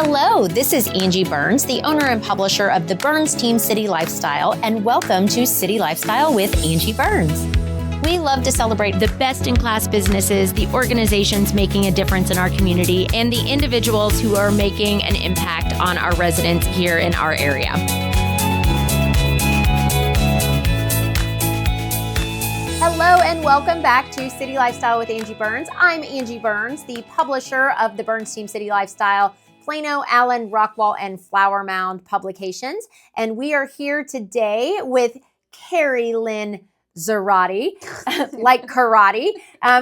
Hello, this is Angi Burns, the owner and publisher of the Burns Team City Lifestyle, and welcome to City Lifestyle with Angi Burns. We love to celebrate the best-in-class businesses, the organizations making a difference in our community, and the individuals who are making an impact on our residents here in our area. Hello and welcome back to City Lifestyle with Angi Burns. I'm Angi Burns, the publisher of the Burns Team City Lifestyle, Plano, Allen, Rockwall, and Flower Mound publications. And we are here today with Carey Lynn Zarate, like karate,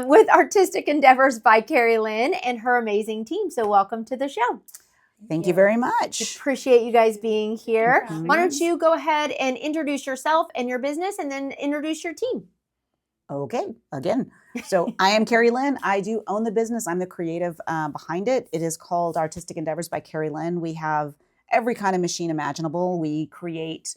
with Artistic Endeavors by Carey Lynn and her amazing team. So welcome to the show. Thank you very much. Appreciate you guys being here. Why don't you go ahead and introduce yourself and your business and then introduce your team. Okay, again. So I am Carey Lynn. I do own the business. I'm the creative behind it. It is called Artistic Endeavors by Carey Lynn. We have every kind of machine imaginable. We create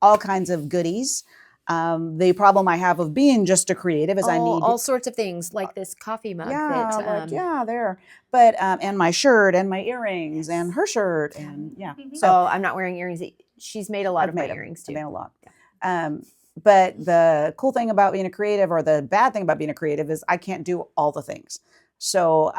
all kinds of goodies. The problem I have of being just a creative is I need all sorts of things like this coffee mug. There. But and my shirt and my earrings and her shirt and So I'm not wearing earrings. She's made a lot of my earrings too. I've made a lot. But the cool thing about being a creative, or the bad thing about being a creative, is I can't do all the things. So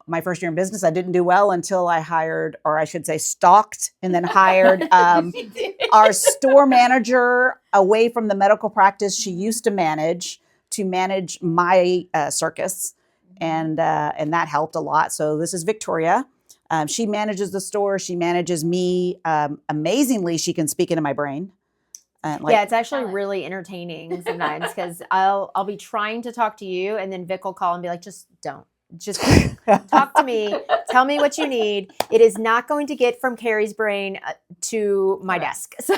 my first year in business, I didn't do well until I hired, or I should say stalked, and then hired our store manager away from the medical practice she used to manage my circus. And that helped a lot. So this is Victoria. She manages the store. She manages me. Amazingly, she can speak into my brain. It's actually really entertaining sometimes because I'll be trying to talk to you and then Vic will call and be like, just talk to me. Tell me what you need. It is not going to get from Carey's brain to my desk. So.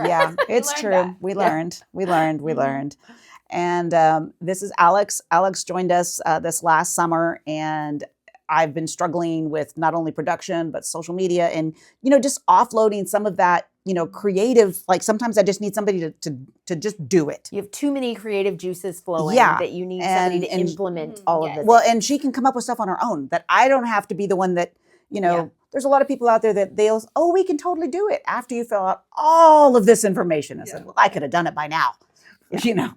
Yeah, it's true. We learned. And this is Alex. Alex joined us this last summer, and I've been struggling with not only production, but social media and, just offloading some of that, creative, like sometimes I just need somebody to just do it. You have too many creative juices flowing that you need somebody to implement all of it. Well, and she can come up with stuff on her own that I don't have to be the one that, there's a lot of people out there that we can totally do it after you fill out all of this information. I said, well, I could have done it by now, Yeah.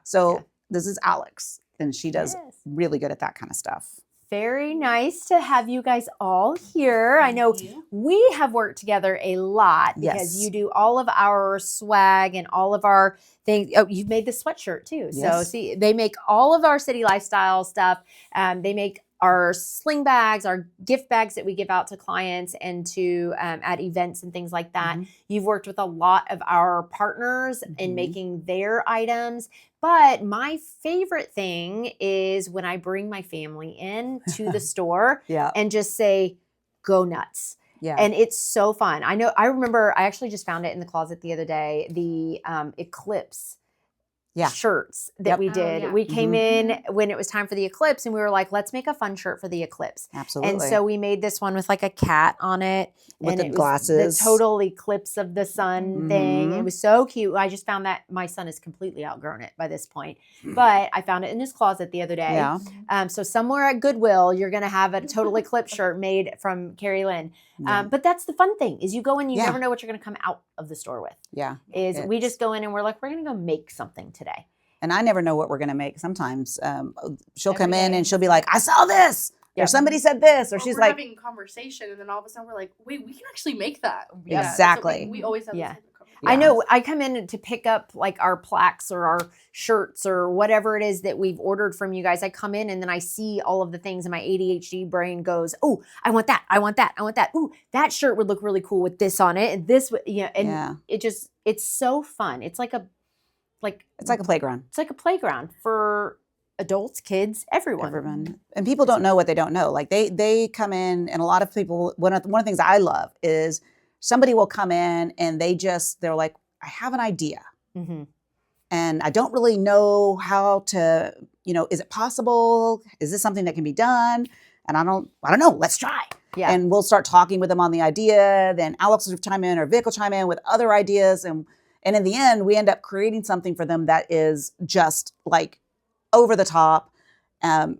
So this is Alex, and she does really good at that kind of stuff. Very nice to have you guys all here. I know we have worked together a lot because you do all of our swag and all of our things. Oh, you've made the sweatshirt too. Yes. So see, they make all of our city lifestyle stuff. They make our sling bags, our gift bags that we give out to clients and to at events and things like that. Mm-hmm. You've worked with a lot of our partners in making their items. But my favorite thing is when I bring my family in to the store and just say, go nuts. Yeah. And it's so fun. I remember I actually just found it in the closet the other day, the Eclipse shirts that we did. We came in when it was time for the eclipse and we were like, let's make a fun shirt for the eclipse. Absolutely. And so we made this one with like a cat on it. With and the it glasses. Was the total eclipse of the sun thing. It was so cute. I just found that my son has completely outgrown it by this point. But I found it in his closet the other day. Yeah. So somewhere at Goodwill, you're going to have a total eclipse shirt made from Carey Lynn. But that's the fun thing is you go in, you never know what you're going to come out of the store with. Yeah. We just go in and we're like, we're going to go make something today. And I never know what we're going to make. Sometimes she'll come in and she'll be like, I saw this. Or somebody said this. Or she's we're like having a conversation. And then all of a sudden we're like, wait, we can actually make that. Exactly. So we always have this type of conversation. I know. I come in to pick up like our plaques or our shirts or whatever it is that we've ordered from you guys. I come in and then I see all of the things and my ADHD brain goes, oh, I want that. I want that. I want that. Ooh, that shirt would look really cool with this on it. And this, it's so fun. It's like a playground. It's like a playground for adults, kids, everyone. And people don't know what they don't know. Like they come in, and a lot of people, one of the things I love is somebody will come in and they're like, I have an idea. Mm-hmm. And I don't really know how to, is it possible? Is this something that can be done? And I don't know. Let's try. Yeah. And we'll start talking with them on the idea. Then Alex will chime in or Vic will chime in with other ideas. And in the end, we end up creating something for them that is just like over the top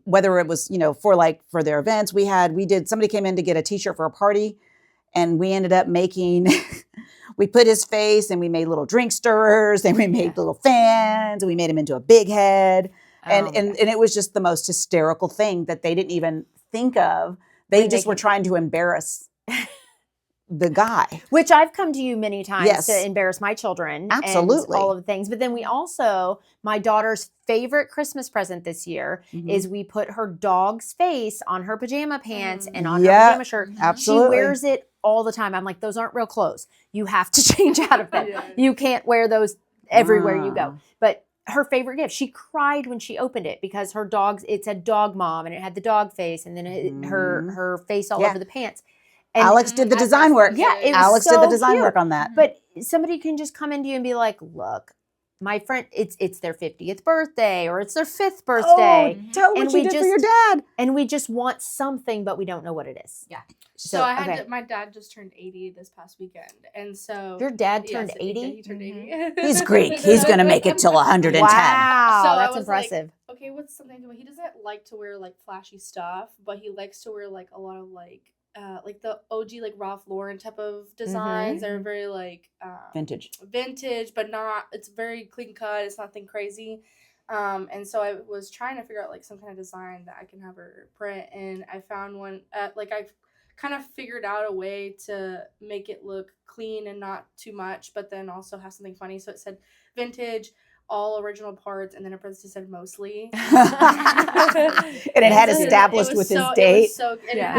whether it was, for their events, somebody came in to get a t-shirt for a party, and we ended up making, we put his face and we made little drink stirrers and we made little fans and we made him into a big head. And it was just the most hysterical thing that they didn't even think of. They just were trying to embarrass the guy. Which I've come to you many times to Yes. embarrass my children. Absolutely. And all of the things. But then we also, my daughter's favorite Christmas present this year is we put her dog's face on her pajama pants and on her pajama shirt. Absolutely. She wears it all the time. I'm like, those aren't real clothes. You have to change out of them. You can't wear those everywhere you go. But her favorite gift, she cried when she opened it because her dog's, it said dog mom and it had the dog face and then her face all over the pants. And Alex did the design work. Yeah, it was Alex so did the design cute. work on that. But somebody can just come into you and be like, look, my friend, it's their 50th birthday or it's their 5th birthday. Oh, tell what And you we did for just- your dad. And we just want something, but we don't know what it is. Yeah. So I had my dad just turned 80 this past weekend. And so Your dad turned Yes, 80? He turned 80. He's Greek. He's going to make it till 110. Wow, So I that's was like, impressive. Okay, what's something he doesn't like to wear like flashy stuff, but he likes to wear like a lot of like the OG like Ralph Lauren type of designs. They're very like Vintage. but not, it's very clean cut, it's nothing crazy. And so I was trying to figure out like some kind of design that I can have her print, and I found one I've kind of figured out a way to make it look clean and not too much, but then also have something funny. So it said vintage, all original parts, and then a parenthesis said mostly. And it had established with his date.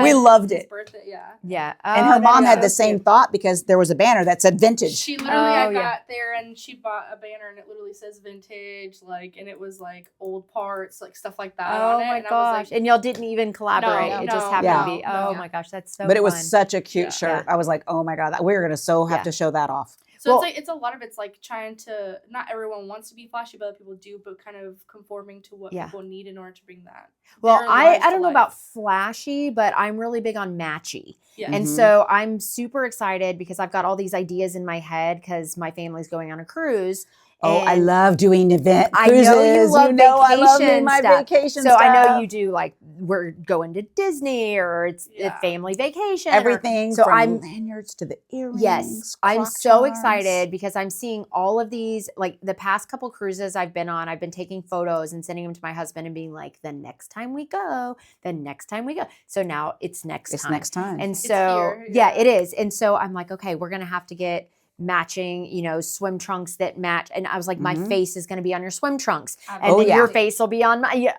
We loved it. Birthday, Yeah. And her mom had the same thought because there was a banner that said vintage. She literally got there and she bought a banner and it literally says vintage, like, and it was like old parts, like stuff like that. Oh on it. my And I was gosh. like, And y'all didn't even collaborate. No, It just no, happened to be. no. Oh my gosh, that's so But it was fun. such a cute shirt. I was like, oh my God, we're going to have to show that off. So Well- it's like, it's a lot of it's like trying to, not everyone wants to be flashy, but other people do, but kind of conforming to what people need in order to bring that. Well, their I lives to don't know life. about flashy, but I'm really big on matchy. Yeah. And so I'm super excited because I've got all these ideas in my head because my family's going on a cruise. Oh, I and love doing event I cruises. know you love I love doing vacation my stuff. vacation So stuff. I know you do like we're going to Disney or it's a family vacation. Everything So from I'm lanyards to the earrings. Yes, I'm croc so charms. excited because I'm seeing all of these, like the past couple cruises I've been on, I've been taking photos and sending them to my husband and being like, the next time we go. So now it's next time. It's next time. And so, here, it is. And so I'm like, okay, we're going to have to get matching, swim trunks that match. And I was like, my face is going to be on your swim trunks. And then your face will be on my,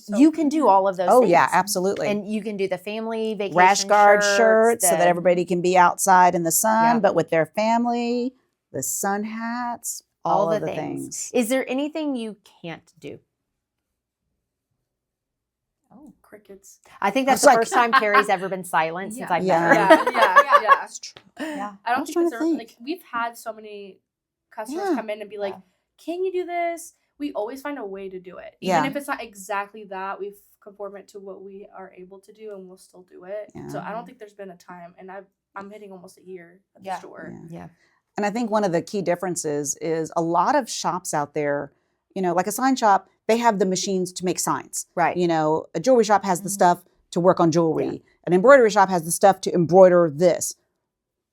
you can do all of those Oh things. yeah, absolutely. And you can do the family vacation rash guard shirts so that the- everybody can be outside in the sun, Yeah. but with their family, the sun hats, all of the things. Is there anything you can't do? Oh, crickets. I think that's It's the like- first time Carrie's ever been silent since I've met Yeah. her. Yeah. That's true. Yeah. I don't was think trying it's to ever, think. like, we've had so many customers Yeah. come in and be like, can you do this? We always find a way to do it. Yeah. Even if it's not exactly that, we've conform it to what we are able to do and we'll still do it. So I don't think there's been a time, and I'm hitting almost a year at the store. Yeah. And I think one of the key differences is a lot of shops out there, like a sign shop, they have the machines to make signs. Right. A jewelry shop has the stuff to work on jewelry. An embroidery shop has the stuff to embroider this.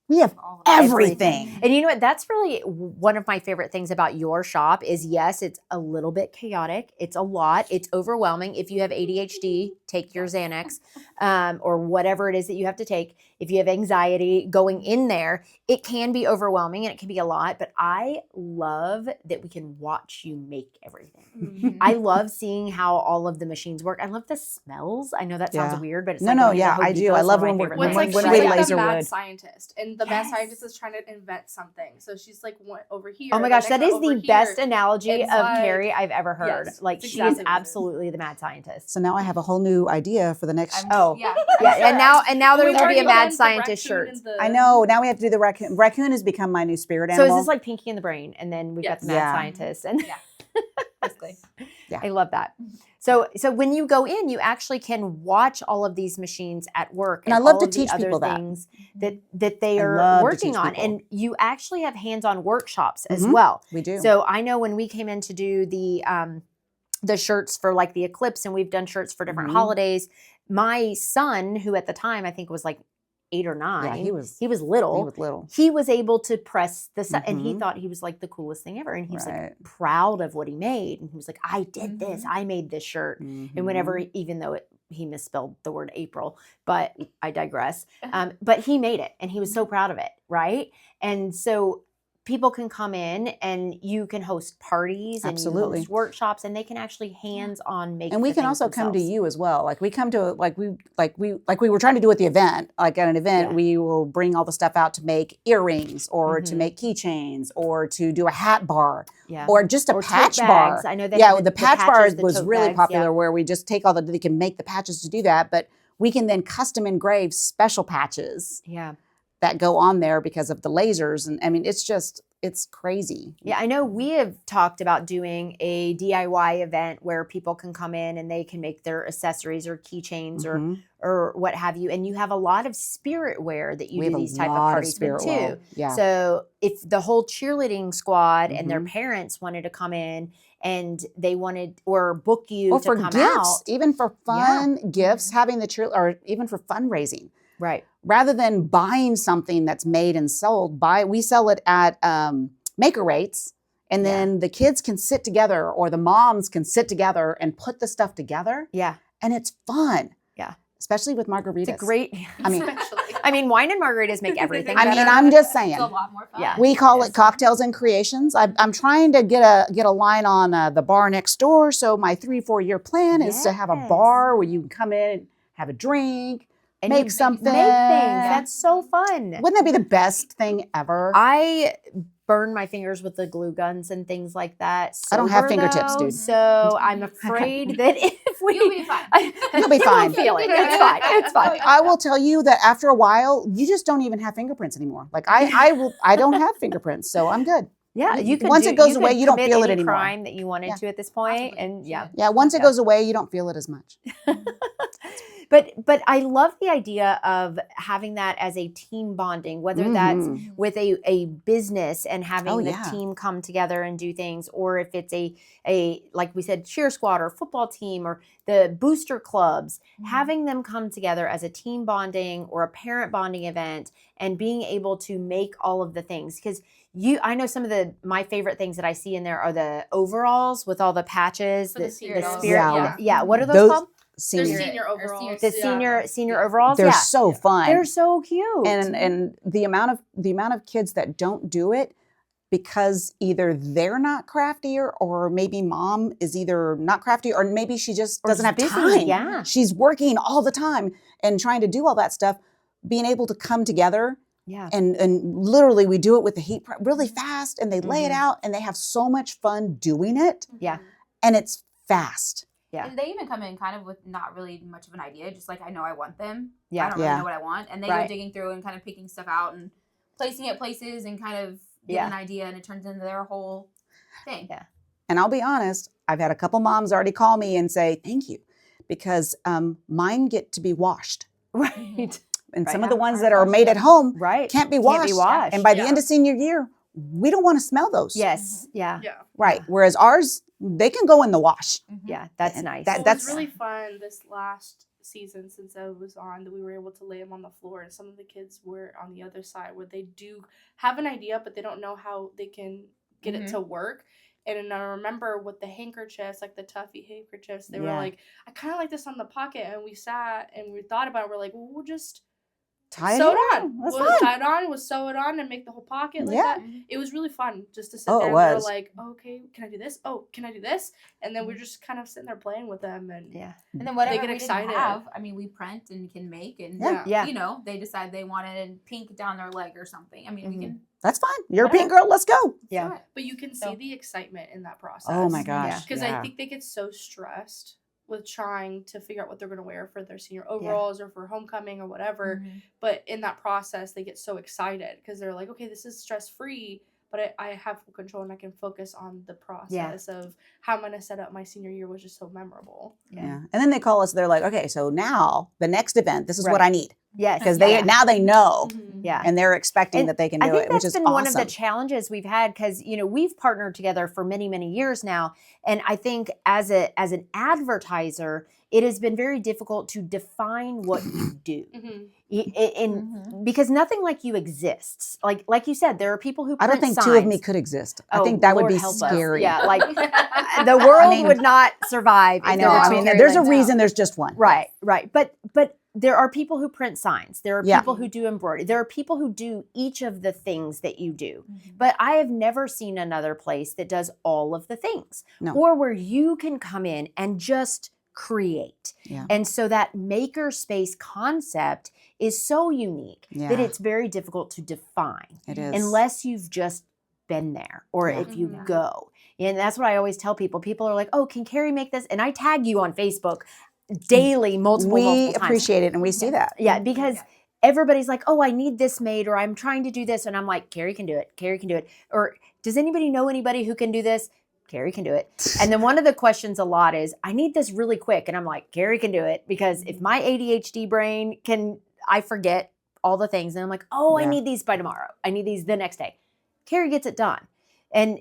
We have everything. And you know what? That's really one of my favorite things about your shop is, yes, it's a little bit chaotic. It's a lot. It's overwhelming. If you have ADHD, take your Xanax or whatever it is that you have to take. If you have anxiety going in there, it can be overwhelming and it can be a lot. But I love that we can watch you make everything. Mm-hmm. I love seeing how all of the machines work. I love the smells. I know that sounds weird, but it's No, like no, going to yeah, Home I do. Depot I is love one of when my we're- favorite Well, things. it's like when she's we like laser the mad wood. scientist, and the mad scientist is trying to invent something. So she's like over here. Oh my the gosh, that next is one over the here. best analogy It's of like- Carey I've ever heard. Yes, Like it's she exactly is what it is. absolutely the mad scientist. So now I have a whole new idea for the next. Yeah, and now there We've will be already a mad done the scientist raccoon shirt. and the- I know. Now we have to do the raccoon. Raccoon has become my new spirit So animal. is this like Pinky and the Brain, and then we've got the mad Yeah. scientist, and basically. Yeah. I love that. So when you go in, you actually can watch all of these machines at work, And I love all to of the teach other people that. things that they I are love to working teach on, people. and you actually have hands-on workshops as Mhm. well. We do. So I know when we came in to do the the shirts for like the eclipse, and we've done shirts for different holidays. My son, who at the time I think was like 8 or 9, Yeah, he was little. He was little. He was able to press the and he thought he was like the coolest thing ever, and he was like proud of what he made, and he was like, I did this, I made this shirt. And whenever, even though he misspelled the word April, but I digress. But he made it, and he was so proud of it, right? And so people can come in, and you can host parties, and you host workshops, and they can actually hands-on make. And we can also come to you as well. Like we come to like we were trying to do at the event. Like at an event, we will bring all the stuff out to make earrings, or to make keychains, or to do a hat bar, or just a patch bar. I know that. Yeah, the patch bar was really popular, where we just take they can make the patches to do that, but we can then custom engrave special patches. Yeah. That go on there because of the lasers. And I mean, it's crazy. Yeah, I know we have talked about doing a DIY event where people can come in and they can make their accessories or keychains or what have you. And you have a lot of spirit wear that you do these type of parties with too. Yeah. So if the whole cheerleading squad and their parents wanted to come in and they wanted or book you to come gifts, out. Even for fun gifts, having the or even for fundraising. Right. Rather than buying something that's made and sold, we sell it at maker rates, and then the kids can sit together, or the moms can sit together and put the stuff together. Yeah. And it's fun. Yeah. Especially with margaritas. It's a great, I mean, wine and margaritas make everything better. I mean, I'm just saying. It's a lot more fun. Yeah. We call it Cocktails and Creations. I'm trying to get a line on the bar next door. So my 3-4 year plan is to have a bar where you can come in and have a drink. And make something. Make things. That's so fun. Wouldn't that be the best thing ever? I burn my fingers with the glue guns and things like that. I don't have fingertips, dude. So I'm afraid that if You'll be fine. You'll be fine. Feel it. It's fine. It's fine. I will tell you that after a while, you just don't even have fingerprints anymore. Like I don't have fingerprints, so I'm good. Yeah, you can. Once it goes away, you don't feel it anymore. Crime that you wanted to at this point, and yeah. Once it goes away, you don't feel it as much. But I love the idea of having that as a team bonding, whether that's with a business and having the team come together and do things, or if it's a like we said, cheer squad or football team or the booster clubs, having them come together as a team bonding or a parent bonding event and being able to make all of the things. Because I know some of my favorite things that I see in there are the overalls with all the patches, the spirit. Yeah. What are those called? Senior overalls. The senior overalls. They're so fun. They're so cute. And the amount of kids that don't do it because either they're not crafty or maybe mom is either not crafty or maybe she just doesn't have time. Yeah. She's working all the time and trying to do all that stuff. Being able to come together. Yeah. And literally we do it with the heat really fast, and they lay it out, and they have so much fun doing it. Yeah. And it's fast. Yeah. And they even come in kind of with not really much of an idea, just like, I know I want them. Yeah. I don't really know what I want. And they go digging through and kind of picking stuff out and placing it places and kind of get an idea, and it turns into their whole thing. Yeah. And I'll be honest, I've had a couple moms already call me and say, thank you, because mine get to be washed. Right. And some of the ones that are made at home can't be washed. And by the end of senior year, we don't want to smell those. Yes. Yeah. Right. Whereas ours, they can go in the wash. Yeah. That's nice. That's really fun this last season since I was on, that we were able to lay them on the floor, and some of the kids were on the other side where they do have an idea, but they don't know how they can get it to work. And I remember with the handkerchiefs, like the Tuffy handkerchiefs, they were like, I kind of like this on the pocket. And we sat and we thought about it. We're like, well, we'll just sew it on. We'll tie it on. We'll sew it on and make the whole pocket like that. It was really fun just to sit there and we were like, okay, can I do this? Oh, can I do this? And then we're just kind of sitting there playing with them. And and then whatever they get excited. I mean, we print and can make, and you know, they decide they want it in pink down their leg or something. I mean, we can. That's fine. You're a pink girl. Let's go. Yeah. But you can see the excitement in that process. Oh my gosh. Because I think they get so stressed with trying to figure out what they're going to wear for their senior overalls or for homecoming or whatever. But in that process, they get so excited because they're like, okay, this is stress-free, but I have full control and I can focus on the process of how I'm going to set up my senior year, which is so memorable. Yeah. And then they call us, they're like, okay, so now the next event, this is what I need. Yes. Because now they know Yeah. And they're expecting that they can do it, which is been awesome. one of the challenges we've had because, we've partnered together for many, many years now. And I think as an advertiser, it has been very difficult to define what you do. Because nothing like you exists. Like you said, there are people who print I don't think signs. two of me could exist. I think that would be scary. Yeah, like the world would not survive. I know. I mean, there's a reason there's just one. Right. But there are people who print signs. There are people who do embroidery. There are people who do each of the things that you do. But I have never seen another place that does all of the things. No. Or where you can come in and just create. Yeah. And so that makerspace concept is so unique that it's very difficult to define. It is. Unless you've just been there or if you go. And that's what I always tell people. People are like, oh, can Carey make this? And I tag you on Facebook daily, multiple times. We appreciate it and we see that. Yeah, because everybody's like, oh, I need this made or I'm trying to do this. And I'm like, Carey can do it. Carey can do it. Or does anybody know anybody who can do this? Carey can do it. And then one of the questions a lot is, I need this really quick. And I'm like, Carey can do it. Because if my ADHD brain I forget all the things. And I'm like, I need these by tomorrow. I need these the next day. Carey gets it done. And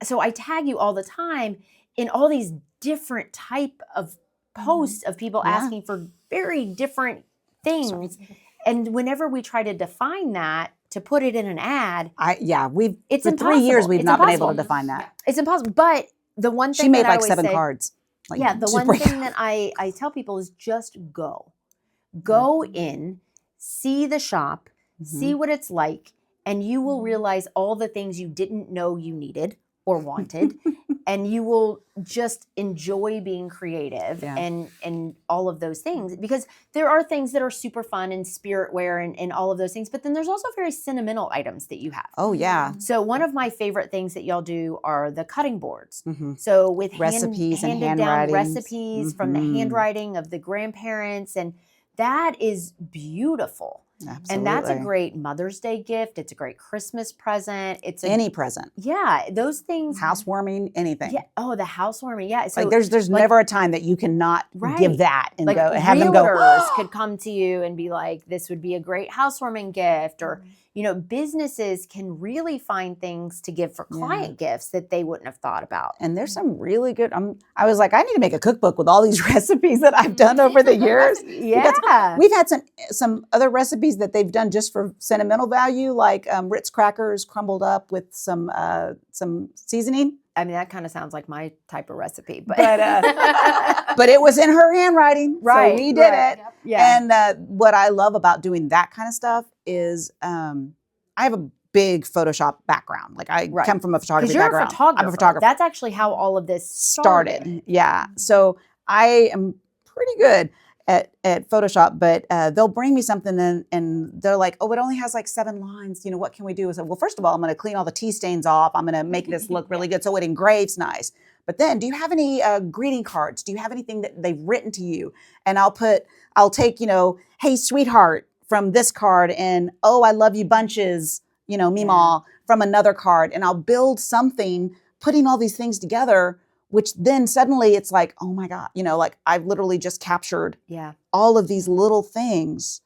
so I tag you all the time in all these different type of posts of people asking for very different things. And whenever we try to define that, to put it in an ad, it's for 3 years we've not been able to define that. It's impossible. But the one thing she made that like I 7 say, cards. Like, the one thing that I tell people is just go. Go in, see the shop, see what it's like, and you will realize all the things you didn't know you needed or wanted. And you will just enjoy being creative and all of those things. Because there are things that are super fun and spirit wear and all of those things. But then there's also very sentimental items that you have. Oh, yeah. So one of my favorite things that y'all do are the cutting boards. So with recipes and handed down handwritings. recipes from the handwriting of the grandparents. And that is beautiful. Absolutely. And that's a great Mother's Day gift. It's a great Christmas present. It's any present. Yeah, those things. Housewarming, anything. Yeah. Oh, the housewarming. Yeah. So like there's never a time that you cannot give that and go and have them go. Realtors could come to you and be like, "This would be a great housewarming gift," or businesses can really find things to give for client gifts that they wouldn't have thought about. And there's some really good. I was like, I need to make a cookbook with all these recipes that I've done over the years. Yeah, we've had some other recipes that they've done just for sentimental value, like Ritz crackers crumbled up with some seasoning. I mean, that kind of sounds like my type of recipe, but but it was in her handwriting, right? So we did it. Yep. Yeah. And what I love about doing that kind of stuff is I have a big Photoshop background. Like I come from a photography background. I'm a photographer. That's actually how all of this started. Yeah. So I am pretty good at Photoshop, but they'll bring me something and they're like, oh, it only has like 7 lines. What can we do? I said, well, first of all, I'm going to clean all the tea stains off. I'm going to make this look really good so it engraves nice. But then do you have any greeting cards? Do you have anything that they've written to you? And I'll take, hey, sweetheart from this card and, oh, I love you bunches, Meemaw from another card. And I'll build something, putting all these things together, which then suddenly it's like, oh my God, like I've literally just captured all of these little things,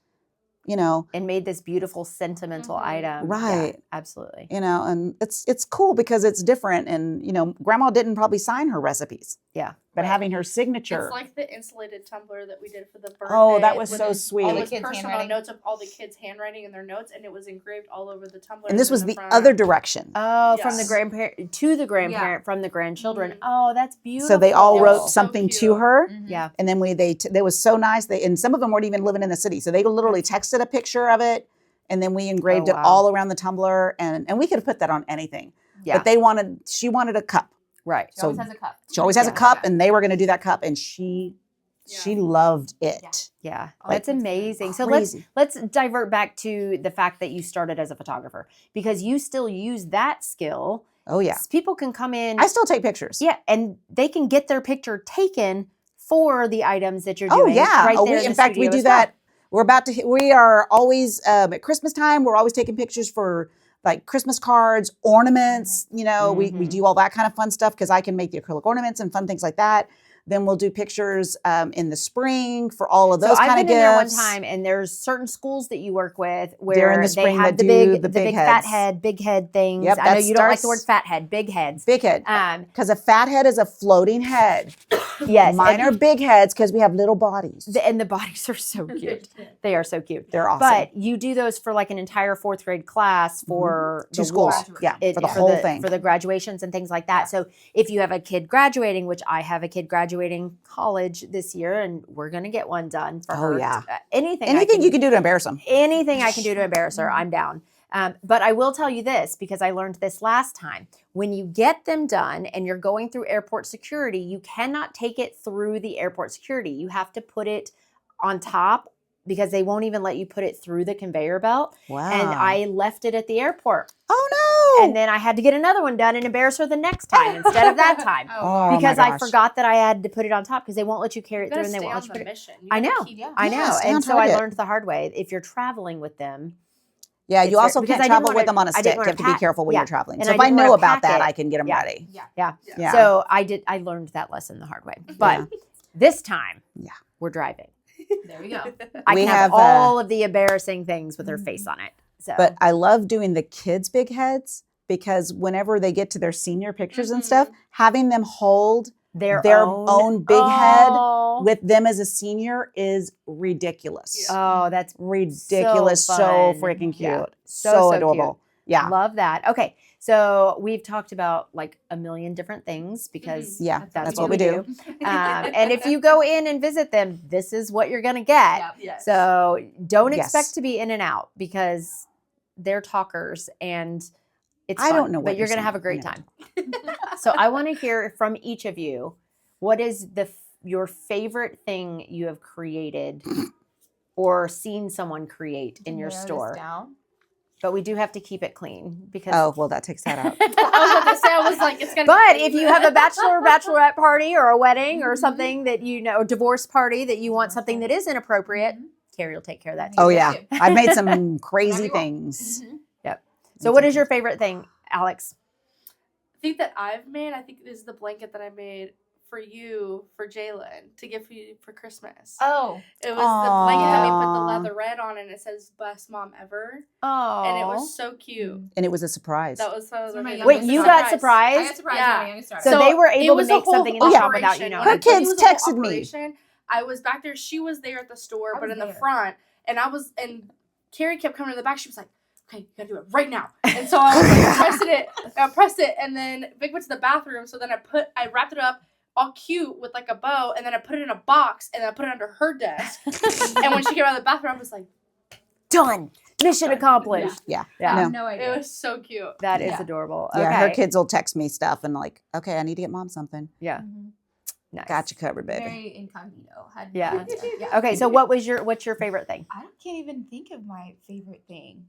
and made this beautiful sentimental item. Right. Yeah, absolutely. And it's cool because it's different. And, grandma didn't probably sign her recipes. Yeah. But having her signature. It's like the insulated tumbler that we did for the birthday. Oh, that was so sweet. All the kids' personal notes of all the kids' handwriting in their notes, and it was engraved all over the tumbler. And this was the other direction. Oh, from the grandparent to the grandparent from the grandchildren. Oh, that's beautiful. So they all wrote something to her. Yeah. And then they was so nice. And some of them weren't even living in the city. So they literally texted a picture of it. And then we engraved it all around the tumbler. And we could have put that on anything. Yeah. But she wanted a cup. Right. She always has a cup. She always has a cup, and they were going to do that cup, and she loved it. Yeah. That's amazing. So let's divert back to the fact that you started as a photographer, because you still use that skill. Oh yeah. People can come in. I still take pictures. Yeah, and they can get their picture taken for the items that you're doing. Oh yeah. Right there In fact, we do that. We are always at Christmas time. We're always taking pictures for like Christmas cards, ornaments, we do all that kind of fun stuff because I can make the acrylic ornaments and fun things like that. Then we'll do pictures in the spring for all of those So I've kind of been in there one gifts. time, and there's certain schools that you work with where During the spring they have that the do big, the big fat heads. head, big head things. Yep, I know that you don't like the starts- word fat head, big heads. Big head. Because a fat head is a floating head. Yes, Mine are big heads because we have little bodies. and the bodies are so cute. They are so cute. They're awesome. But you do those for like an entire 4th grade class for Two the schools. walk. Yeah, for the whole thing. For the graduations and things like that. So if you have a kid graduating, which I have a kid graduating college this year, and we're going to get one done for her. yeah. Anything Anything you can do to embarrass them. Anything I can do to embarrass her, I'm down. But I will tell you this, because I learned this last time. When you get them done and you're going through airport security, you cannot take it through the airport security. You have to put it on top because they won't even let you put it through the conveyor belt. Wow. And I left it at the airport. Oh, no. And then I had to get another one done and embarrass her the next time instead of that time. Oh, my because I gosh. forgot that I had to put it on top because they won't let you carry it You through gotta and they stay won't on let you the put it. mission. You I gotta know. keep- I Yeah, know. stay on And so I target. learned the hard way. If you're traveling with them, Yeah, you It's also because can't I didn't travel wanna- with them on a I didn't stick. You wanna have to be pack- careful when yeah. you're traveling. And So I if I didn't know wanna about pack that, it. I can get them Yeah. ready. yeah. Yeah. So I learned that lesson the hard way. But this time, we're driving. There we go. I We can have, have all of the embarrassing things with her face on it. So, But I love doing the kids' big heads because whenever they get to their senior pictures and stuff, having them hold their own big head Oh. with them as a senior is ridiculous. Oh, that's Ridiculous. So, fun. freaking cute. Yeah. So So adorable. Yeah. Love that. Okay. So we've talked about like a million different things because Yeah, that's what we we do. And if you go in and visit them, this is what you're going to get. Yep. Yes. So don't Yes. expect to be in and out because they're talkers and it's I fun, don't know what but you're you're going to have a saying. great I time. So I want to hear from each of you. What is your favorite thing you have created or seen someone create in your store? But we do have to keep it clean because. Oh, well, that takes that out. I was about to say, I was like, it's gonna. But be if you have a bachelor or bachelorette party or a wedding or something that a divorce party that you want something that is inappropriate, Carey will take care of that too. Oh, yeah. I've made some crazy you want. things. So what is your favorite thing, Alex? thing that I've made, I think, is the blanket that I made for you, for Jalen, to give you for Christmas. Oh. It was the blanket that we put the Aw. leather red on, and it says "Best Mom Ever," Oh. and it was so cute. And it was a surprise. That was so. So my that Wait, was a you got I surprised? got surprised Yeah. when my youngest started. So So they were it able to was a make whole something in the shop without you operation. knowing. Her When I tell you kids it was a whole texted me. operation, I was back there. She was there at the store, I but was in the there. front, and Carey kept coming to the back. She was like, "Okay, you gotta do it right now." And so I was like, pressed it, and then Vic went to the bathroom. So then I wrapped it up all cute with like a bow, and then I put it in a box, and then I put it under her desk. And when she came out of the bathroom, I was like, Done. Mission accomplished. Yeah. Yeah. I No. have no idea. it was so cute. That is Yeah. adorable. Yeah, Okay. her kids will text me stuff and like, okay, I need to get mom something. Yeah. Mhm. Nice. Got you covered, baby. Very incognito. Yeah. Yeah. Okay, so what's your favorite thing? I can't even think of my favorite thing.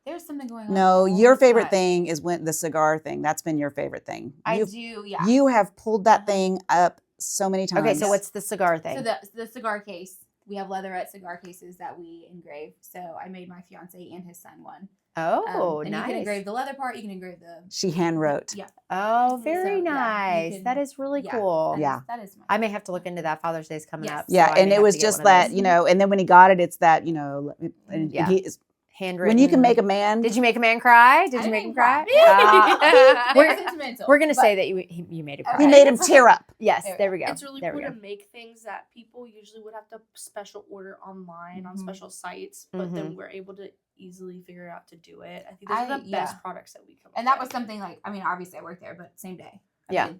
There's something going on. No, all your the favorite time. thing is when the cigar thing. That's been your favorite thing. I You've- do, yeah. You have pulled that thing up so many times. Okay, so what's the cigar thing? So the cigar case, we have leatherette cigar cases that we engrave. So I made my fiance and his son one. Oh, and nice. you can engrave the leather part. You can engrave the She hand wrote. Yeah. Oh, very So, yeah, you nice. can- That is really yeah, cool. that is- Yeah. that is my. I may have to look into that. Father's Day's coming Yes. up. so Yeah, I and may it have was to get just one of that, those. and then when he got it, it's that, and Yeah. he is, Handwritten. when you can make a man. Did you make a man cry? Did I you make him didn't cry? cry. We're, Very sentimental. we're gonna but- say that you made it cry. He made him tear up. Yes, There there we go. It's really there cool we to go. make things that people usually would have to special order online on Mhm. special sites, but then we're able to easily figure out to do it. I think those are the yeah. best products that we come And up that was with. something like, I mean, obviously I worked there, but same day. Yeah.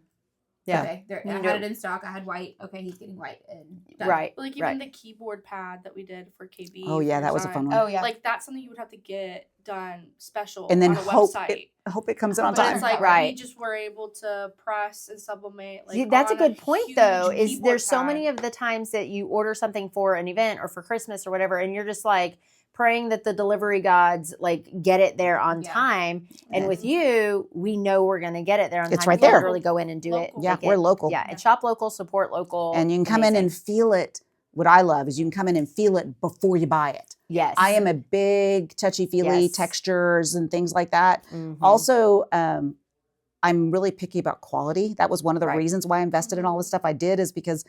Yeah. Okay. You I do had it. it in stock. I had white. Okay, he's getting white. And done. Right. Like even right. the keyboard pad that we did for KB. Oh yeah, for that was a design. fun one. Oh, yeah. Like that's something you would have to get done special And then on a hope website. it comes in on But time. it's like we Right. just were able to press and sublimate. Like See, that's a on good point huge though, is keyboard there's so pad. many of the times that you order something for an event or for Christmas or whatever, and you're just like praying that the delivery gods like get it there on Yeah. time. And Yeah. with you, we know we're gonna get it there on It's time. right You can there. literally go in and do it. Local. Yeah, make we're it- local. Yeah, and shop local, support local. And you can come in Amazing. and feel it. What I love is you can come in and feel it before you buy it. yes. I am a big touchy-feely Yes. textures and things like that. Mhm. Also, I'm really picky about quality. That was one of the Right. reasons why I invested in all the stuff I did, is because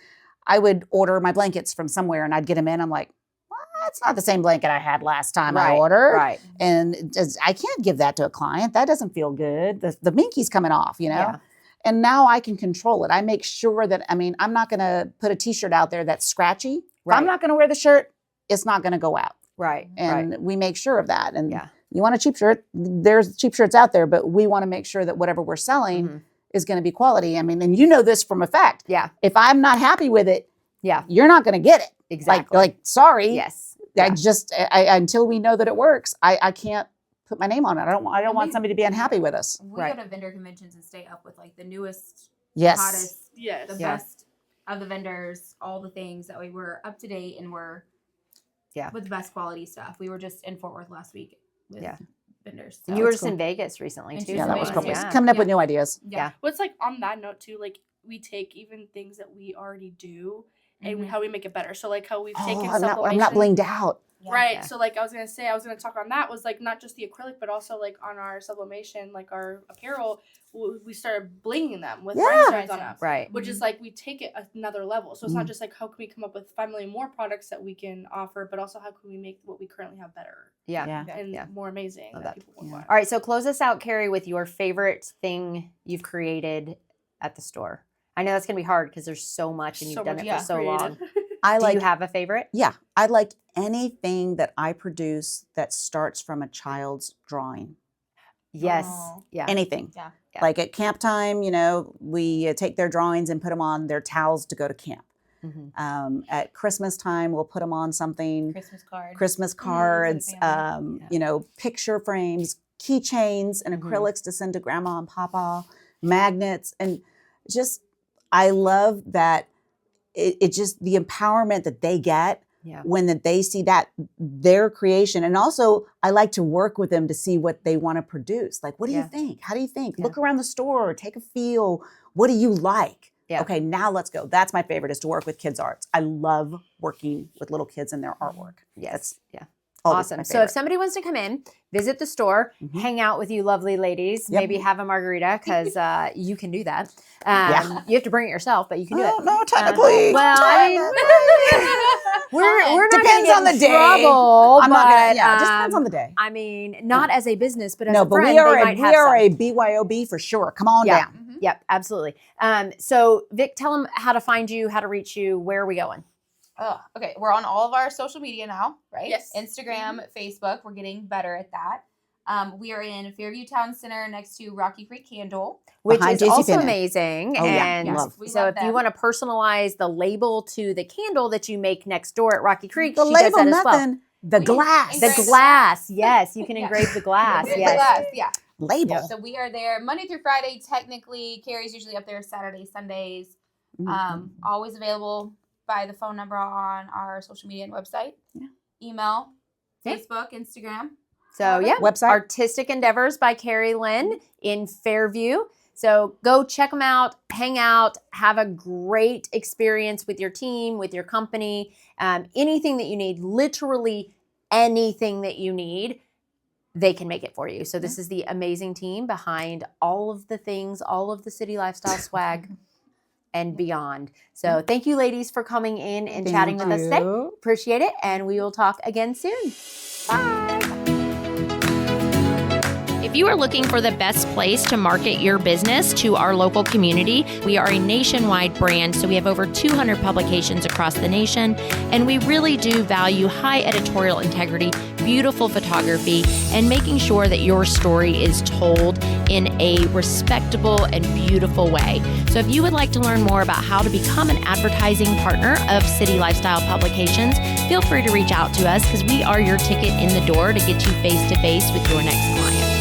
I would order my blankets from somewhere and I'd get them in. I'm like, well, that's not the same blanket I had last time I ordered. Right. And I can't give that to a client. That doesn't feel good. The minky's coming off, you know? Yeah. And now I can control it. I make sure that, I'm not going to put a t-shirt out there that's scratchy. If Right. I'm not going to wear the shirt, it's not going to go out. Right. And we make sure of that. And Yeah. you want a cheap shirt, there's cheap shirts out there, but we want to make sure that whatever we're selling Mhm. is going to be quality. And you know this from a fact. Yeah. If I'm not happy with it, Yeah. you're not going to get it. Exactly. Like, sorry. Yes. I just, until we know that it works, I can't put my name on it. I don't want somebody to be unhappy with us. We Right. go to vendor conventions and stay up with like the newest, Yes. hottest, Yes. the Yeah. best of the vendors, all the things. That way we're up to date and we're with the best quality stuff. We were just in Fort Worth last week with vendors. And So you were that's just cool. in Vegas recently And too. she's Yeah, that was amazing. cool. Yeah. Coming up Yeah. with new ideas. Yeah. Well, it's like on that note too, like we take even things that we already do and how we make it better. So like how we've taken I'm not sublimation. blinged out. Right. Yeah. So like I was gonna talk on that was like not just the acrylic, but also like on our sublimation, like our apparel, we started blinging them with rhinestones on them. Right. Which is like we take it another level. So it's not just like how can we come up with 5 million more products that we can offer, but also how can we make what we currently have better Yeah. Yeah. and Yeah. more amazing Love that that. people would Yeah. want. All right. So close us out, Carey, with your favorite thing you've created at the store. I know that's gonna be hard because there's so much and you've done it for so long. I Do you have a favorite? Yeah, I like anything that I produce that starts from a child's drawing. Yes. Oh. Yeah. Anything. Yeah. Yeah. Like at camp time, we take their drawings and put them on their towels to go to camp. Mhm. At Christmas time, we'll put them on something. Christmas Christmas card. cards, family. picture frames, keychains, and Mhm. acrylics to send to grandma and papa, magnets, and just I love that. It just the empowerment that they get Yeah. when that they see that their creation. And also I like to work with them to see what they want to produce. Like, what do Yeah. you think? How do you think? Yeah. Look around the store, take a feel. What do you like? Yeah. Okay, now let's go. That's my favorite, is to work with kids' arts. I love working with little kids and their artwork. Yes. Yeah. Always Awesome. my So if favorite. somebody wants to come in, visit the store, Mhm. hang out with you lovely ladies, Yep. maybe have a margarita because you can do that. Yeah. You have to bring it yourself, but you can do it. No, technically. Well, I mean, we're not Depends gonna on get the in day. trouble, I'm not gonna. but, Yeah, it just depends on the day. I mean, not as a business, but as No, a but friend, we are they a might have some. a BYOB for sure. Come on Yeah. down. Yep, absolutely. So Vic, tell them how to find you, how to reach you. Where are we going? Oh, okay. We're on all of our social media now, right? Yes. Instagram, Facebook. We're getting better at that. We are in Fairview Town Center next to Rocky Creek Candle. Which Behind is JC also Penney. amazing. Oh, yeah. And Love. We so love if you them. want to personalize the label to the candle that you make next door at Rocky Creek, The she label, does that as well. nothing. The We glass. The engrave glass, yes, you can Yeah. engrave the glass. The Yes. glass, yeah. label. So we are there Monday through Friday. Technically, Carrie's usually up there Saturdays, Sundays. Always available by the phone number on our social media and website. Yeah. Email, Yeah. Facebook, Instagram. So yeah, Website. Artistic Endeavors by Carey Lynn in Fairview. So go check them out, hang out, have a great experience with your team, with your company, anything that you need, literally anything that you need, they can make it for you. So this is the amazing team behind all of the things, all of the city lifestyle swag and beyond. So thank you ladies for coming in and chatting with us today. Appreciate it. And we will talk again soon. Bye. If you are looking for the best place to market your business to our local community, we are a nationwide brand, so we have over 200 publications across the nation, and we really do value high editorial integrity, beautiful photography, and making sure that your story is told in a respectable and beautiful way. So if you would like to learn more about how to become an advertising partner of City Lifestyle Publications, feel free to reach out to us because we are your ticket in the door to get you face-to-face with your next client.